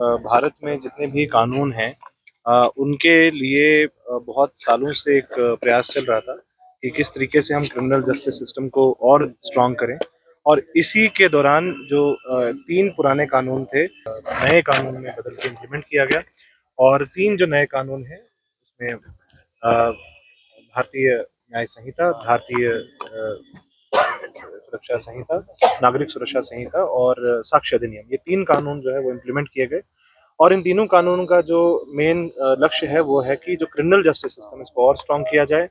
भारत में जितने भी कानून हैं उनके लिए बहुत सालों से एक प्रयास चल रहा था कि किस तरीके से हम क्रिमिनल जस्टिस सिस्टम को और स्ट्रांग करें। और इसी के दौरान जो तीन पुराने कानून थे नए कानून में बदल के इम्प्लीमेंट किया गया। और तीन जो नए कानून हैं उसमें भारतीय न्याय संहिता, भारतीय सुरक्षा संहिता, नागरिक सुरक्षा संहिता और साक्ष्य अधिनियम, ये तीन कानून जो है वो इम्प्लीमेंट किए गए। और इन तीनों कानूनों का जो मेन लक्ष्य है वो है कि जो क्रिमिनल जस्टिस सिस्टम इसको और स्ट्रांग किया जाए।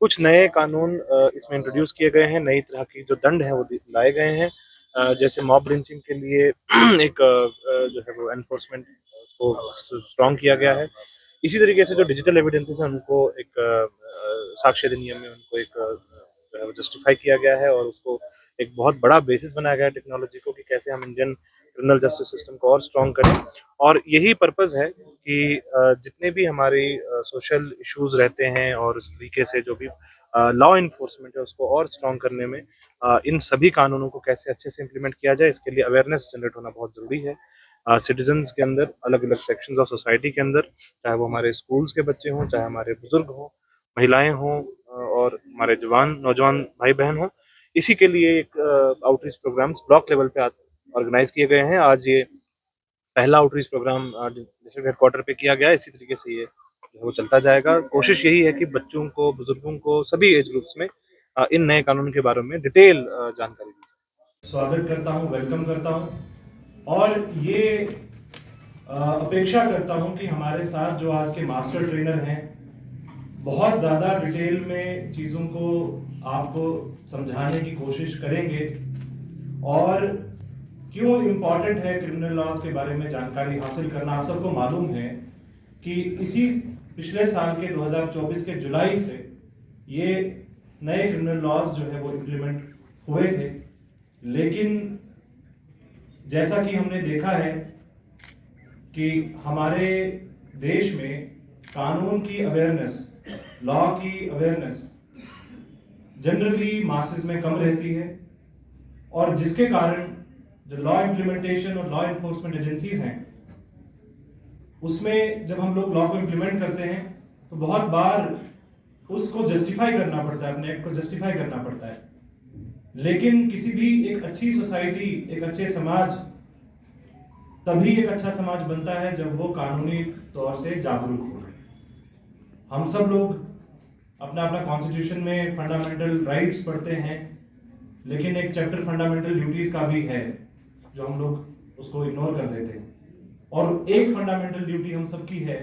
कुछ नए कानून इसमें इंट्रोड्यूस किए गए हैं, नई तरह की जो दंड है वो लाए गए हैं। जैसे मॉब लिंचिंग के लिए एक जो है वो एनफोर्समेंट उसको स्ट्रांग किया गया है। इसी तरीके से जो डिजिटल एविडेंसेस हैं उनको एक साक्ष्य अधिनियम में उनको एक जो है वो जस्टिफाई किया गया है और उसको एक बहुत बड़ा बेसिस बनाया गया है टेक्नोलॉजी को कि कैसे हम इंडियन क्रिमिनल जस्टिस सिस्टम को और स्ट्रांग करें। और यही पर्पस है कि जितने भी हमारी सोशल इश्यूज रहते हैं और इस तरीके से जो भी लॉ इन्फोर्समेंट है उसको और स्ट्रांग करने में इन सभी कानूनों को कैसे अच्छे से इम्प्लीमेंट किया जाए, इसके लिए अवेयरनेस जनरेट होना बहुत ज़रूरी है। सिटीजन्स के अंदर, अलग अलग सेक्शंस ऑफ सोसाइटी के अंदर, चाहे वो हमारे स्कूल्स के बच्चे हों, चाहे हमारे बुजुर्ग हों, महिलाएं हों और हमारे जवान नौजवान भाई बहन हों। इसी के लिए एक आउटरीच प्रोग्राम्स ब्लॉक लेवल पे ऑर्गेनाइज किए गए हैं। आज ये पहला आउटरीच प्रोग्राम डिस्ट्रिक्ट हेडक्वार्टर पे किया गया है। इसी तरीके से ये जो है वो चलता जाएगा। कोशिश यही है कि बच्चों को, बुजुर्गों को, सभी एज ग्रुप्स में इन नए कानून के बारे में डिटेल जानकारी दी जाए। स्वागत करता हूं, वेलकम करता हूं और ये अपेक्षा करता हूं कि हमारे साथ जो आज के मास्टर ट्रेनर हैं बहुत ज़्यादा डिटेल में चीज़ों को आपको समझाने की कोशिश करेंगे और क्यों इम्पॉर्टेंट है क्रिमिनल लॉज के बारे में जानकारी हासिल करना। आप सबको मालूम है कि इसी पिछले साल के 2024 के जुलाई से ये नए क्रिमिनल लॉज जो है वो इम्प्लीमेंट हुए थे, लेकिन जैसा कि हमने देखा है कि हमारे देश में कानून की अवेयरनेस, लॉ की अवेयरनेस जनरली मासेस में कम रहती है और जिसके कारण जो लॉ इम्प्लीमेंटेशन और लॉ इन्फोर्समेंट एजेंसीज हैं उसमें जब हम लोग लॉ को इम्प्लीमेंट करते हैं तो बहुत बार उसको जस्टिफाई करना पड़ता है, अपने एक्ट को जस्टिफाई करना पड़ता है। लेकिन किसी भी एक अच्छी सोसाइटी, एक अच्छे समाज तभी एक अच्छा समाज बनता है जब वो कानूनी तौर से जागरूक हो। हम सब लोग अपना अपना कॉन्स्टिट्यूशन में फंडामेंटल राइट्स पढ़ते हैं, लेकिन एक चैप्टर फंडामेंटल ड्यूटीज का भी है जो हम लोग उसको इग्नोर कर देते हैं। और एक फंडामेंटल ड्यूटी हम सबकी है